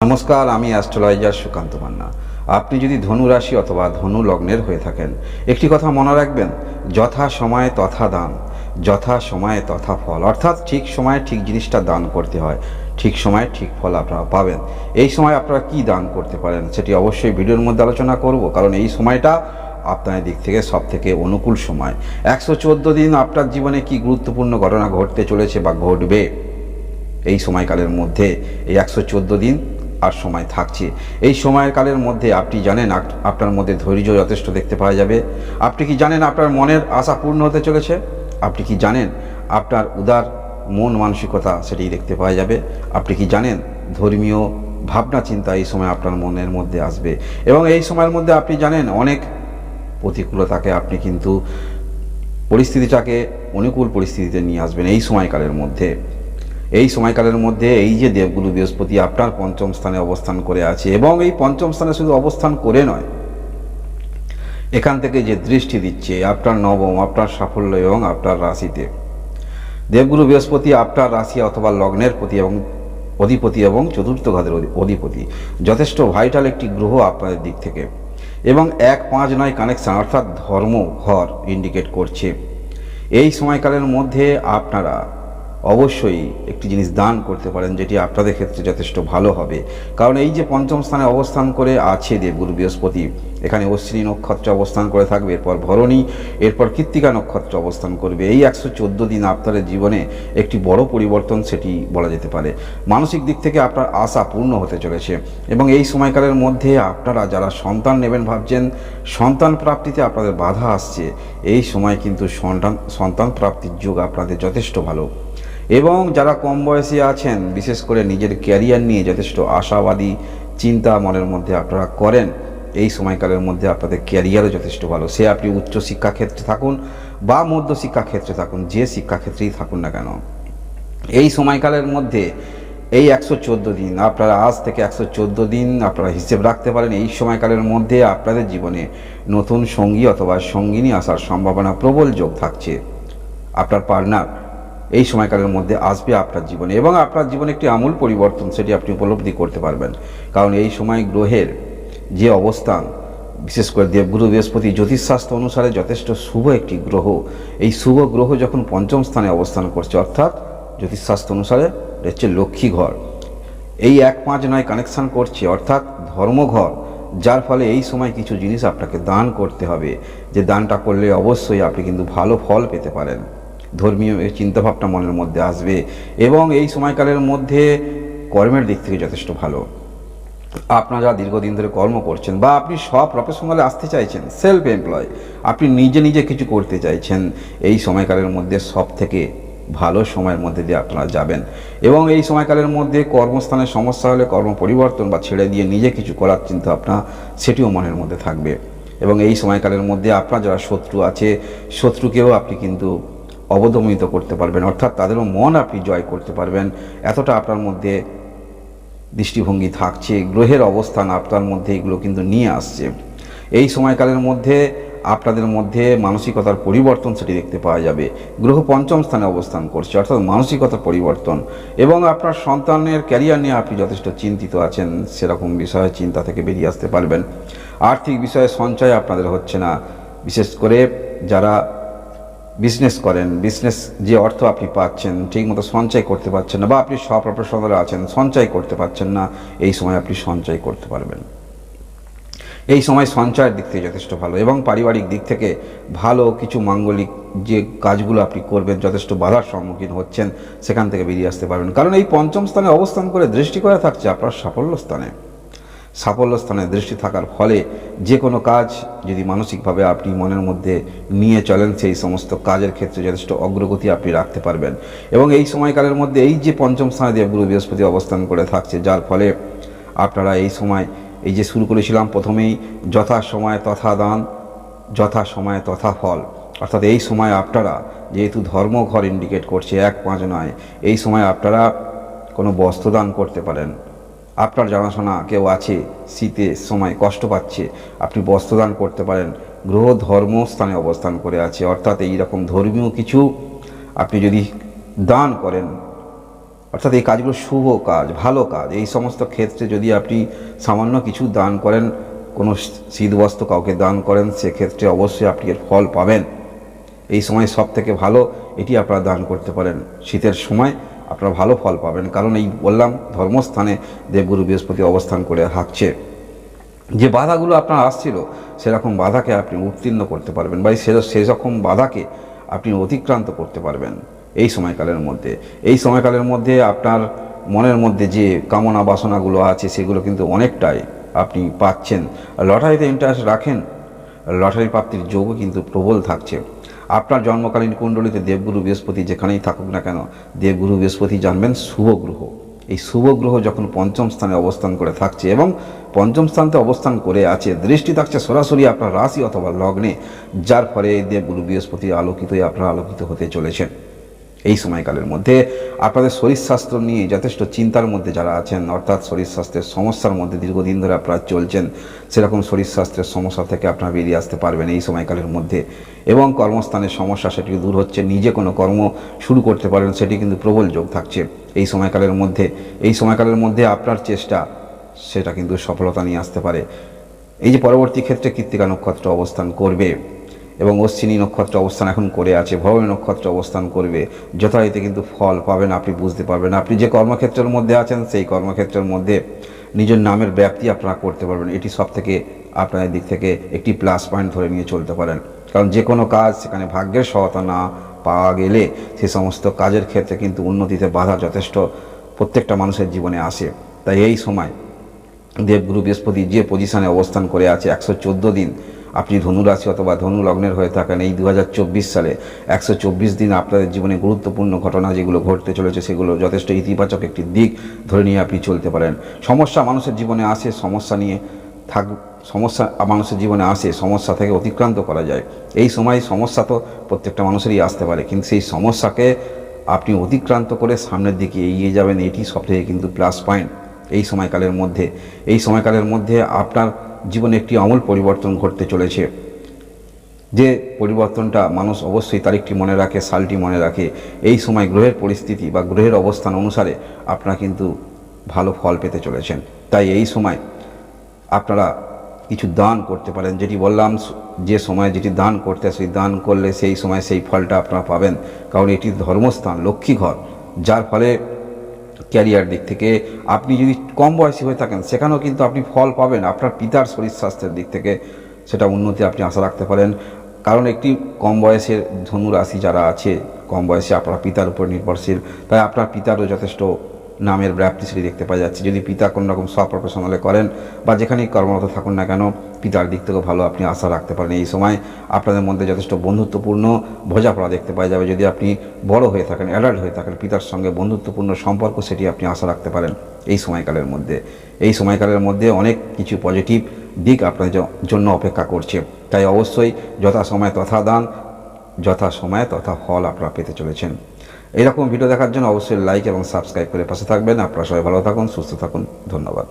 নমস্কার, আমি অ্যাস্ট্রোলজার সুকান্ত মান্না। আপনি যদি ধনু রাশি অথবা ধনু লগ্নের হয়ে থাকেন, একটি কথা মনে রাখবেন, যথা সময়ে তথা দান, যথা সময়ে তথা ফল। অর্থাৎ ঠিক সময়ে ঠিক জিনিসটা দান করতে হয়, ঠিক সময়ে ঠিক ফল আপনারা পাবেন। এই সময় আপনারা কি দান করতে পারেন সেটি অবশ্যই ভিডিওর মধ্যে আলোচনা করব, কারণ এই সময়টা আপনার দিক থেকে সব থেকে অনুকূল সময়। 114 দিন আপনার জীবনে কি গুরুত্বপূর্ণ ঘটনা ঘটতে চলেছে বা ঘটবে এই সময়কালের মধ্যে, এই 114 দিন আর সময় থাকছে। এই সময়কালের মধ্যে আপনি জানেন আপনার মধ্যে ধৈর্য যথেষ্ট দেখতে পাওয়া যাবে। আপনি কি জানেন আপনার মনের আশা পূর্ণ হতে চলেছে? আপনি কি জানেন আপনার উদার মন মানসিকতা সেটি দেখতে পাওয়া যাবে? আপনি কি জানেন ধর্মীয় ভাবনা চিন্তা এই সময় আপনার মনের মধ্যে আসবে? এবং এই সময়ের মধ্যে আপনি জানেন অনেক প্রতিকূলতাকে আপনি কিন্তু পরিস্থিতিটাকে অনুকূল পরিস্থিতিতে নিয়ে আসবেন এই সময়কালের মধ্যে। এই সময়কালের মধ্যে এই যে দেবগুরু বৃহস্পতি আপনার পঞ্চম স্থানে অবস্থান করে আছে, এবং এই পঞ্চম স্থানে শুধু অবস্থান করে নয়, এখান থেকে যে দৃষ্টি দিচ্ছে আপনার নবম, আপনার সাফল্য এবং আপনার রাশিতে। দেবগুরু বৃহস্পতি আপনার রাশি অথবা লগ্নের প্রতি এবং অধিপতি এবং চতুর্থ ঘরের অধিপতি, যথেষ্ট ভাইটাল একটি গ্রহ আপনাদের দিক থেকে। এবং 1-5-9 কানেকশান অর্থাৎ ধর্ম ঘর ইন্ডিকেট করছে। এই সময়কালের মধ্যে আপনারা অবশ্যই একটি জিনিস দান করতে পারেন, যেটি আপনাদের ক্ষেত্রে যথেষ্ট ভালো হবে। কারণ এই যে পঞ্চম স্থানে অবস্থান করে আছে দেবগুরু বৃহস্পতি, এখানে অশ্বিনী নক্ষত্র অবস্থান করে থাকবে, এরপর ভরণী, এরপর কৃত্তিকা নক্ষত্র অবস্থান করবে। এই 114 দিন আপনাদের জীবনে একটি বড় পরিবর্তন সেটি বলা যেতে পারে। মানসিক দিক থেকে আপনার আশা পূর্ণ হতে চলেছে। এবং এই সময়কালের মধ্যে আপনারা যারা সন্তান নেবেন ভাবছেন, সন্তান প্রাপ্তিতে আপনাদের বাধা আসছে, এই সময় কিন্তু সন্তান প্রাপ্তির যুগ আপনাদের যথেষ্ট ভালো। এবং যারা কম বয়সী আছেন, বিশেষ করে নিজের ক্যারিয়ার নিয়ে যথেষ্ট আশাবাদী চিন্তা মনের মধ্যে আপনারা করেন, এই সময়কালের মধ্যে আপনাদের ক্যারিয়ারও যথেষ্ট ভালো। সে আপনি উচ্চ শিক্ষাক্ষেত্রে থাকুন বা মধ্য শিক্ষাক্ষেত্রে থাকুন, যে শিক্ষাক্ষেত্রেই থাকুন না কেন, এই সময়কালের মধ্যে এই 114 দিন আপনারা, আজ থেকে 114 দিন আপনারা হিসেব রাখতে পারেন। এই সময়কালের মধ্যে আপনাদের জীবনে নতুন সঙ্গী অথবা সঙ্গিনী আসার সম্ভাবনা প্রবল যোগ থাকছে। আপনার পার্টনার এই সময়কালের মধ্যে আসবে আপনার জীবনে, এবং আপনার জীবনে একটি আমূল পরিবর্তন সেটি আপনি উপলব্ধি করতে পারবেন। কারণ এই সময় গ্রহের যে অবস্থান, বিশেষ করে দেবগুরু বৃহস্পতি জ্যোতিষশাস্ত্র অনুসারে যথেষ্ট শুভ একটি গ্রহ। এই শুভ গ্রহ যখন পঞ্চম স্থানে অবস্থান করছে, অর্থাৎ জ্যোতিষশাস্ত্র অনুসারে হচ্ছে লক্ষ্মী ঘর, এই 1-5-9 কানেকশান করছে, অর্থাৎ ধর্মঘর, যার ফলে এই সময় কিছু জিনিস আপনাকে দান করতে হবে, যে দানটা করলে অবশ্যই আপনি কিন্তু ভালো ফল পেতে পারেন। ধর্মীয় চিন্তাভাবনা মনের মধ্যে আসবে। এবং এই সময়কালের মধ্যে কর্মের দিক থেকে যথেষ্ট ভালো। আপনারা যারা দীর্ঘদিন ধরে কর্ম করছেন বা আপনি সব প্রফেশনালে আসতে চাইছেন, সেলফ এমপ্লয়, আপনি নিজে নিজে কিছু করতে চাইছেন, এই সময়কালের মধ্যে সব থেকে ভালো সময়ের মধ্যে দিয়ে আপনারা যাবেন। এবং এই সময়কালের মধ্যে কর্মস্থানের সমস্যা হলে কর্ম পরিবর্তন বা ছেড়ে দিয়ে নিজে কিছু করার চিন্তা আপনার সেটিও মনের মধ্যে থাকবে। এবং এই সময়কালের মধ্যে আপনার যারা শত্রু আছে, শত্রুকেও আপনি কিন্তু অবদমিত করতে পারবেন, অর্থাৎ তাদেরও মন আপনি জয় করতে পারবেন। এতটা আপনার মধ্যে দৃষ্টিভঙ্গি থাকছে, গ্রহের অবস্থান আপনার মধ্যে এগুলো কিন্তু নিয়ে আসছে। এই সময়কালের মধ্যে আপনাদের মধ্যে মানসিকতার পরিবর্তন সেটি দেখতে পাওয়া যাবে। গ্রহ পঞ্চম স্থানে অবস্থান করছে, অর্থাৎ মানসিকতার পরিবর্তন। এবং আপনার সন্তানের ক্যারিয়ার নিয়ে আপনি যথেষ্ট চিন্তিত আছেন, সেরকম বিষয়ে চিন্তা থেকে বেরিয়ে আসতে পারবেন। আর্থিক বিষয়ে সঞ্চয় আপনাদের হচ্ছে না, বিশেষ করে যারা বিজনেস করেন, বিজনেস যে অর্থ আপনি পাচ্ছেন ঠিকমতো সঞ্চয় করতে পারছেন না, বা আপনি স্বপ্রফেশনালে আছেন সঞ্চয় করতে পারছেন না, এই সময় আপনি সঞ্চয় করতে পারবেন। এই সময় সঞ্চয়ের দিক থেকে যথেষ্ট ভালো। এবং পারিবারিক দিক থেকে ভালো কিছু মাঙ্গলিক যে কাজগুলো আপনি করবেন, যথেষ্ট বাধার সম্মুখীন হচ্ছেন, সেখান থেকে বেরিয়ে আসতে পারবেন। কারণ এই পঞ্চম স্থানে অবস্থান করে দৃষ্টি করে থাকছে আপনার সাফল্য স্থানে। সাফল্য স্থানে দৃষ্টি থাকার ফলে যে কোনো কাজ যদি মানসিকভাবে আপনি মনের মধ্যে নিয়ে চলেন, সেই সমস্ত কাজের ক্ষেত্রে যথেষ্ট অগ্রগতি আপনি রাখতে পারবেন। এবং এই সময়কালের মধ্যে এই যে পঞ্চম স্থানে দেবগুরু বৃহস্পতি অবস্থান করে থাকছে, যার ফলে আপনারা এই সময়, এই যে শুরু করেছিলাম প্রথমেই, যথা সময় তথা দান, যথা সময় তথা ফল, অর্থাৎ এই সময় আপনারা যেহেতু ধর্মঘর ইন্ডিকেট করছে 1-5-9, এই সময় আপনারা কোনো বস্ত্রদান করতে পারেন। আপনার জানাশোনা কেউ আছে শীতের সময় কষ্ট পাচ্ছে, আপনি বস্ত্রদান করতে পারেন। গ্রহ ধর্ম স্থানে অবস্থান করে আছে, অর্থাৎ এই রকম ধর্মীয় কিছু আপনি যদি দান করেন, অর্থাৎ এই কাজগুলো শুভ কাজ, ভালো কাজ। এই সমস্ত ক্ষেত্রে যদি আপনি সামান্য কিছু দান করেন, কোনো শীতবস্ত্র কাউকে দান করেন, সেক্ষেত্রে অবশ্যই আপনি এর ফল পাবেন। এই সময় সব থেকে ভালো এটি আপনারা দান করতে পারেন। শীতের সময় আপনারা ভালো ফল পাবেন, কারণ এই বললাম ধর্মস্থানে দেবগুরু বৃহস্পতি অবস্থান করে থাকছে। যে বাধাগুলো আপনার আসছিল সেরকম বাধাকে আপনি উত্তীর্ণ করতে পারবেন, বা সেরকম বাধাকে আপনি অতিক্রান্ত করতে পারবেন এই সময়কালের মধ্যে। এই সময়কালের মধ্যে আপনার মনের মধ্যে যে কামনা বাসনাগুলো আছে সেগুলো কিন্তু অনেকটাই আপনি পাচ্ছেন। লটারিতে ইন্টারেস্ট রাখেন, লটারি প্রাপ্তির যোগও কিন্তু প্রবল থাকছে। আপনার জন্মকালীন কুণ্ডলিতে দেবগুরু বৃহস্পতি যেখানেই থাকুক না কেন, দেবগুরু বৃহস্পতি জানবেন শুভ গ্রহ। এই শুভ গ্রহ যখন পঞ্চম স্থানে অবস্থান করে থাকছে এবং পঞ্চম স্থানতে অবস্থান করে আছে, দৃষ্টি থাকছে সরাসরি আপনার রাশি অথবা লগ্নে, যার ফলে এই দেবগুরু বৃহস্পতি আলোকিতই আপনারা আলোকিত হতে চলেছেন। এই সময়কালের মধ্যে আপনাদের শরীর স্বাস্থ্য নিয়ে যথেষ্ট চিন্তার মধ্যে যারা আছেন, অর্থাৎ শরীর স্বাস্থ্যের সমস্যার মধ্যে দীর্ঘদিন ধরে আপনারা চলছেন, সেরকম শরীর স্বাস্থ্যের সমস্যা থেকে আপনারা বেরিয়ে আসতে পারবেন এই সময়কালের মধ্যে। এবং কর্মস্থানের সমস্যা সেটি দূর হচ্ছে, নিজে কোনো কর্ম শুরু করতে পারেন, সেটি কিন্তু প্রবল যোগ থাকছে এই সময়কালের মধ্যে। এই সময়কালের মধ্যে আপনার চেষ্টা সেটা কিন্তু সফলতা নিয়ে আসতে পারে। এই যে পরবর্তী ক্ষেত্রে কৃত্তিকা নক্ষত্র অবস্থান করবে এবং অশ্বিনী নক্ষত্র অবস্থান এখন করে আছে, ভরণী নক্ষত্র অবস্থান করবে, যথারীতি কিন্তু ফল পাবেন। আপনি বুঝতে পারবেন আপনি যে কর্মক্ষেত্রের মধ্যে আছেন সেই কর্মক্ষেত্রের মধ্যে নিজের নামের ব্যাপ্তি আপনারা করতে পারবেন। এটি সব থেকে আপনাদের দিক থেকে একটি প্লাস পয়েন্ট ধরে নিয়ে চলতে পারেন, কারণ যে কোনো কাজ সেখানে ভাগ্যের সহায়তা না পাওয়া গেলে সে সমস্ত কাজের ক্ষেত্রে কিন্তু উন্নতিতে বাধা যথেষ্ট প্রত্যেকটা মানুষের জীবনে আসে। তাই এই সময় দেবগুরু বৃহস্পতি যে পজিশনে অবস্থান করে আছে 114 দিন, আপনি ধনুরাশি অথবা ধনু লগ্নের হয়ে থাকেন, এই 2024 সালে 124 দিন আপনাদের জীবনে গুরুত্বপূর্ণ ঘটনা যেগুলো ঘটতে চলেছে সেগুলো যথেষ্ট ইতিবাচক একটি দিক ধরে নিয়ে আপনি চলতে পারেন। সমস্যা মানুষের জীবনে আসে, সমস্যা মানুষের জীবনে আসে, সমস্যা থেকে অতিক্রান্ত করা যায়। এই সময় সমস্যা তো প্রত্যেকটা মানুষেরই আসতে পারে, কিন্তু সেই সমস্যাকে আপনি অতিক্রান্ত করে সামনের দিকে এগিয়ে যাবেন, এটি সবথেকে কিন্তু প্লাস পয়েন্ট এই সময়কালের মধ্যে। এই সময়কালের মধ্যে আপনার জীবনে একটি আমূল পরিবর্তন ঘটতে চলেছে, যে পরিবর্তনটা মানুষ অবশ্যই তারিখটি মনে রাখে, সালটি মনে রাখে। এই সময় গ্রহের পরিস্থিতি বা গ্রহের অবস্থান অনুসারে আপনারা কিন্তু ভালো ফল পেতে চলেছেন। তাই এই সময় আপনারা কিছু দান করতে পারেন, যেটি বললাম যে সময় যেটি দান করতে সেই দান করলে সেই সময় সেই ফলটা আপনারা পাবেন, কারণ এটি ধর্মস্থান, লক্ষ্মীঘর, যার ফলে ক্যারিয়ার দিক থেকে আপনি যদি কম বয়সী হয়ে থাকেন সেখানেও কিন্তু আপনি ফল পাবেন। আপনার পিতার শরীর স্বাস্থ্যের দিক থেকে সেটা উন্নতি আপনি আশা রাখতে পারেন, কারণ একটি কম বয়সের ধনু রাশি যারা আছে, কম বয়সে আপনার পিতার উপর নির্ভরশীল, তাই আপনার পিতারও যথেষ্ট নামের ব্যাপ্তি সেটি দেখতে পাওয়া যাচ্ছে। যদি পিতা কোনো রকম প্রফেশনালে করেন বা যেখানেই কর্মরত থাকুন না কেন, পিতার দিক থেকেও ভালো আপনি আশা রাখতে পারেন। এই সময় আপনাদের মধ্যে যথেষ্ট বন্ধুত্বপূর্ণ বোঝাপড়া দেখতে পাওয়া যাবে। যদি আপনি বড় হয়ে থাকেন, অ্যাডাল্ট হয়ে থাকেন, পিতার সঙ্গে বন্ধুত্বপূর্ণ সম্পর্ক সেটি আপনি আশা রাখতে পারেন এই সময়কালের মধ্যে। এই সময়কালের মধ্যে অনেক কিছু পজিটিভ দিক আপনাদের জন্য অপেক্ষা করছে। তাই অবশ্যই যথাসময়ে তথা দান, যথাসময়ে তথা ফল আপনারা পেতে চলেছেন। এইরকম ভিডিও দেখার জন্য অবশ্যই লাইক এবং সাবস্ক্রাইব করে পাশে থাকবেন। আপনারা সবাই ভালো থাকুন, সুস্থ থাকুন, ধন্যবাদ।